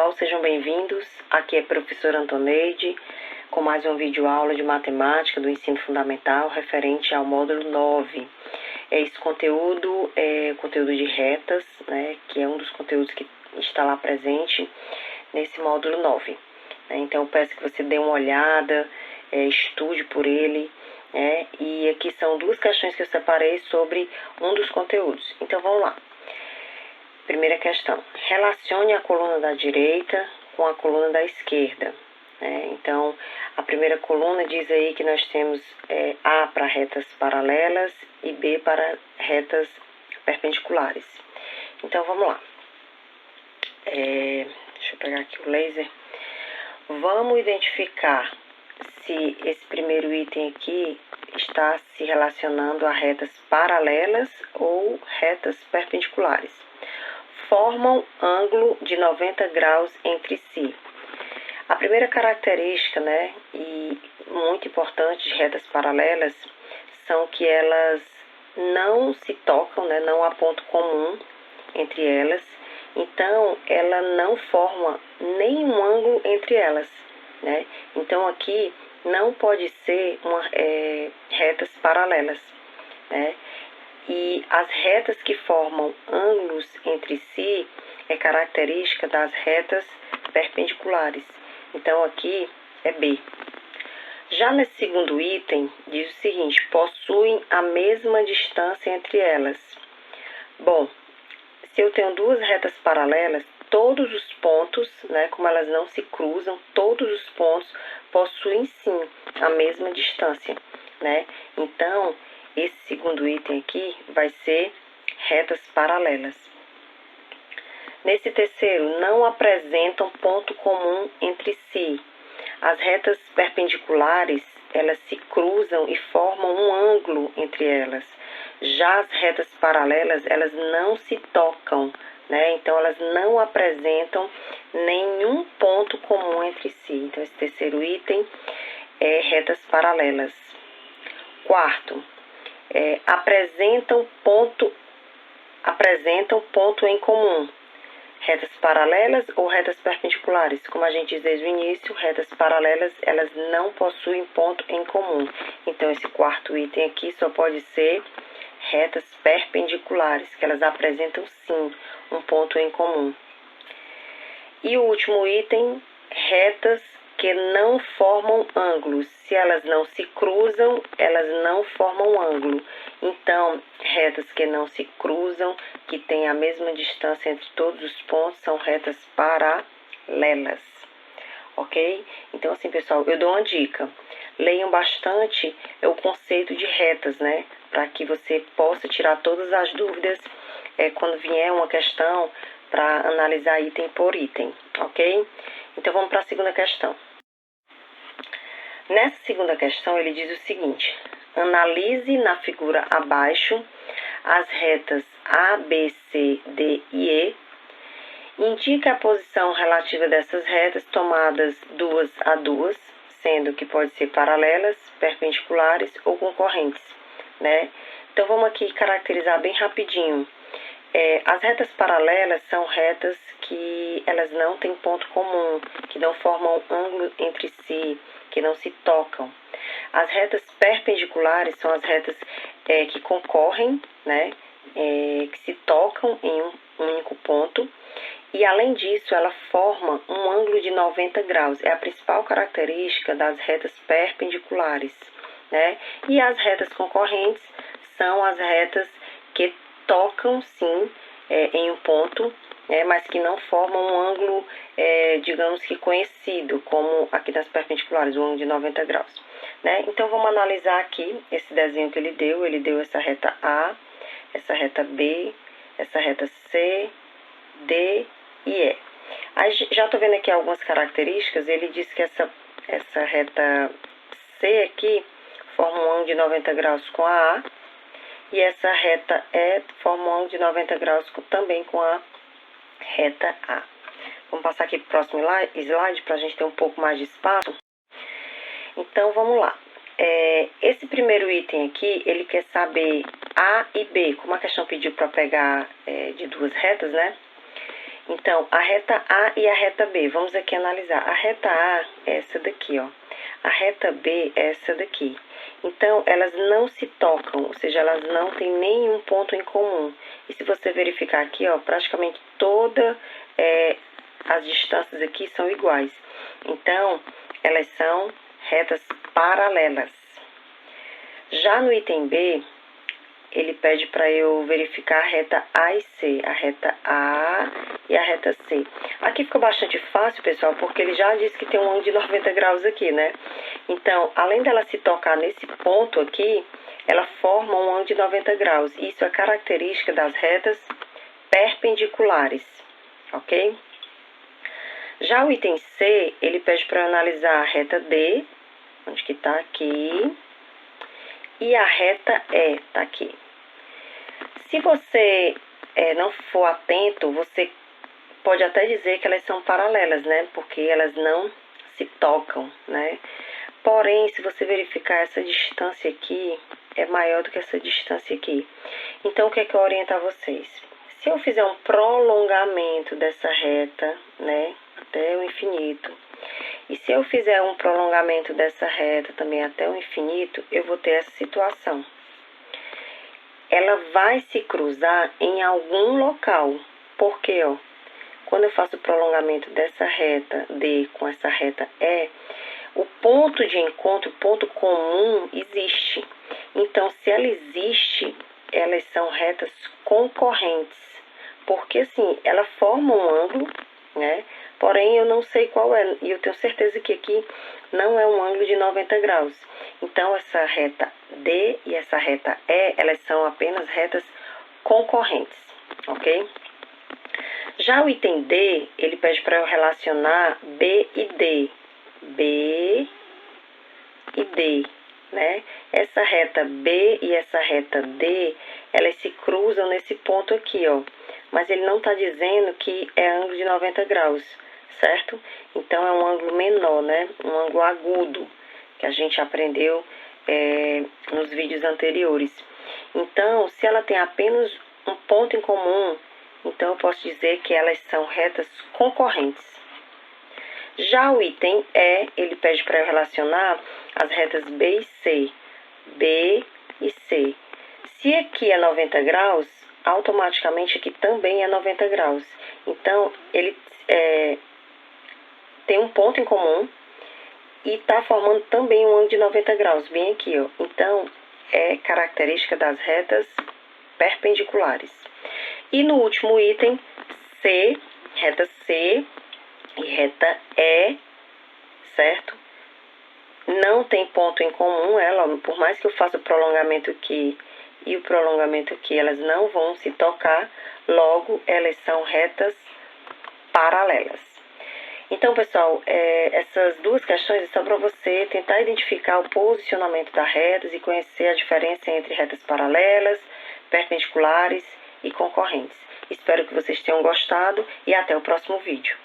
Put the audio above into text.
pessoal, sejam bem-vindos. Aqui é a professora Antoneide com mais uma videoaula de matemática do ensino fundamental referente ao módulo 9. Esse conteúdo é o conteúdo de retas, né, que é um dos conteúdos que está lá presente nesse módulo 9. Então, eu peço que você dê uma olhada, estude por ele, e aqui são duas questões que eu separei sobre um dos conteúdos. Então, vamos lá. Primeira questão, relacione a coluna da direita com a coluna da esquerda. Então, a primeira coluna diz aí que nós temos A para retas paralelas e B para retas perpendiculares. Então, vamos lá. Deixa eu pegar aqui o laser. Vamos identificar se esse primeiro item aqui está se relacionando a retas paralelas ou retas perpendiculares. Formam ângulo de 90 graus entre si. A primeira característica, e muito importante de retas paralelas, são que elas não se tocam, não há ponto comum entre elas, então ela não forma nenhum ângulo entre elas, Então aqui não pode ser retas paralelas, E as retas que formam ângulos entre si é característica das retas perpendiculares. Então, aqui é B. Já nesse segundo item, diz o seguinte, possuem a mesma distância entre elas. Bom, se eu tenho duas retas paralelas, todos os pontos, como elas não se cruzam, todos os pontos possuem sim a mesma distância, Então, esse segundo item aqui vai ser retas paralelas. Nesse terceiro, não apresentam ponto comum entre si. As retas perpendiculares, elas se cruzam e formam um ângulo entre elas. Já as retas paralelas, elas não se tocam, Então, elas não apresentam nenhum ponto comum entre si. Então, esse terceiro item é retas paralelas. Quarto, apresentam ponto em comum. Retas paralelas ou retas perpendiculares? Como a gente diz desde o início, retas paralelas, elas não possuem ponto em comum. Então, esse quarto item aqui só pode ser retas perpendiculares, que elas apresentam sim um ponto em comum. E o último item, retas que não formam ângulos. Se elas não se cruzam, elas não formam ângulo. Então, retas que não se cruzam, que têm a mesma distância entre todos os pontos, são retas paralelas. Ok? Então, assim, pessoal, eu dou uma dica. Leiam bastante o conceito de retas, Para que você possa tirar todas as dúvidas quando vier uma questão para analisar item por item, ok? Então, vamos para a segunda questão. Nessa segunda questão, ele diz o seguinte, analise na figura abaixo as retas A, B, C, D e E. Indique a posição relativa dessas retas tomadas duas a duas, sendo que pode ser paralelas, perpendiculares ou concorrentes, Então, vamos aqui caracterizar bem rapidinho. As retas paralelas são retas que elas não têm ponto comum, que não formam ângulo entre si, que não se tocam. As retas perpendiculares são as retas que concorrem, que se tocam em um único ponto. E, além disso, ela forma um ângulo de 90 graus. É a principal característica das retas perpendiculares, E as retas concorrentes são as retas que tocam, sim, em um ponto, mas que não formam um ângulo, digamos que conhecido, como aqui das perpendiculares, o ângulo de 90 graus. Então, vamos analisar aqui esse desenho que ele deu essa reta A, essa reta B, essa reta C, D e E. Aí, já estou vendo aqui algumas características, ele diz que essa reta C aqui forma um ângulo de 90 graus com a A, e essa reta E forma um ângulo de 90 graus também com a reta A. Vamos passar aqui para o próximo slide para a gente ter um pouco mais de espaço. Então, vamos lá. Esse primeiro item aqui, ele quer saber A e B, como a questão pediu para pegar de duas retas, Então, a reta A e a reta B, vamos aqui analisar. A reta A é essa daqui, ó. A reta B é essa daqui. Então, elas não se tocam, ou seja, elas não têm nenhum ponto em comum. E se você verificar aqui, ó, praticamente todas as distâncias aqui são iguais. Então, elas são retas paralelas. Já no item B, ele pede para eu verificar a reta A e C, a reta A e a reta C. Aqui ficou bastante fácil, pessoal, porque ele já disse que tem um ângulo de 90 graus aqui, né? Então, além dela se tocar nesse ponto aqui, ela forma um ângulo de 90 graus. Isso é característica das retas perpendiculares, ok? Já o item C, ele pede para eu analisar a reta D, onde que tá aqui, e a reta E tá aqui. Se você não for atento, você pode até dizer que elas são paralelas, né? Porque elas não se tocam, né? Porém, se você verificar essa distância aqui, é maior do que essa distância aqui. Então, o que é que eu oriento a vocês? Se eu fizer um prolongamento dessa reta, né, até o infinito, e se eu fizer um prolongamento dessa reta também até o infinito, eu vou ter essa situação. Ela vai se cruzar em algum local. Por quê, ó? Quando eu faço o prolongamento dessa reta D com essa reta E, o ponto de encontro, o ponto comum, existe. Então, se ela existe, elas são retas concorrentes. Porque, assim, ela forma um ângulo, né? Porém, eu não sei qual é. E eu tenho certeza que aqui não é um ângulo de 90 graus. Então, essa reta D e essa reta E, elas são apenas retas concorrentes, ok? Já o item D, ele pede para eu relacionar B e D. B e D, né? Essa reta B e essa reta D, elas se cruzam nesse ponto aqui, ó. Mas ele não está dizendo que é ângulo de 90 graus, certo? Então, é um ângulo menor, né? Um ângulo agudo, que a gente aprendeu nos vídeos anteriores. Então, se ela tem apenas um ponto em comum, então eu posso dizer que elas são retas concorrentes. Já o item E, ele pede para eu relacionar as retas B e C. B e C. Se aqui é 90 graus, automaticamente aqui também é 90 graus. Então, ele tem um ponto em comum e está formando também um ângulo de 90 graus, bem aqui, ó. Então, é característica das retas perpendiculares. E no último item, C, reta C e reta E, certo? Não tem ponto em comum, ela, por mais que eu faça o prolongamento aqui e o prolongamento aqui, elas não vão se tocar, logo elas são retas paralelas. Então, pessoal, essas duas questões são para você tentar identificar o posicionamento das retas e conhecer a diferença entre retas paralelas, perpendiculares e concorrentes. Espero que vocês tenham gostado e até o próximo vídeo.